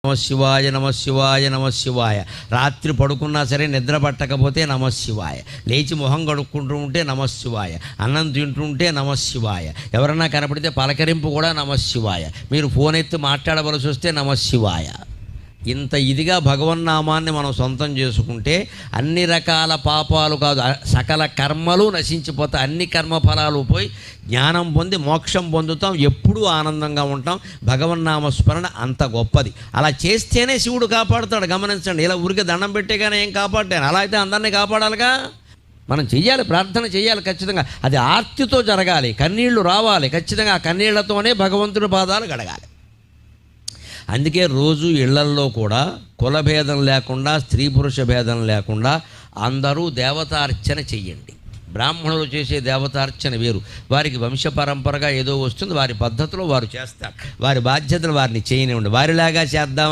నమశివాయ నమశివాయ నమశివాయ. రాత్రి పడుకున్నా సరే నిద్ర పట్టకపోతే నమశివాయ. లేచి మొహం కడుక్కుంటూ ఉంటే నమశివాయ. అన్నం తింటుంటే నమశివాయ. ఎవరన్నా కనపడితే పలకరింపు కూడా నమశివాయ. మీరు ఫోన్ ఎత్తి మాట్లాడవలసి వస్తే నమశివాయ. ఇంత ఇదిగా భగవన్నామాన్ని మనం సొంతం చేసుకుంటే అన్ని రకాల పాపాలు కాదు, సకల కర్మలు నశించిపోతాయి. అన్ని కర్మఫలాలు పోయి జ్ఞానం పొంది మోక్షం పొందుతాం. ఎప్పుడూ ఆనందంగా ఉంటాం. భగవన్నామస్మరణ అంత గొప్పది. అలా చేస్తేనే శివుడు కాపాడుతాడు. గమనించండి, ఇలా ఊరికి దండం పెట్టేగానే ఏం కాపాడాను? అలా అయితే అందరినీ కాపాడాలిగా. మనం చెయ్యాలి, ప్రార్థన చేయాలి ఖచ్చితంగా. అది ఆర్తితో జరగాలి, కన్నీళ్లు రావాలి ఖచ్చితంగా. ఆ కన్నీళ్లతోనే భగవంతుడి పాదాలు గడగాలి. అందుకే రోజు ఇళ్లల్లో కూడా కులభేదం లేకుండా, స్త్రీ పురుష భేదం లేకుండా అందరూ దేవతార్చన చెయ్యండి. బ్రాహ్మణులు చేసే దేవతార్చన వేరు. వారికి వంశపరంపరగా ఏదో వస్తుంది, వారి పద్ధతిలో వారు చేస్తారు. వారి బాధ్యతలు వారిని చేయనివ్వండి. వారిలాగా చేద్దామని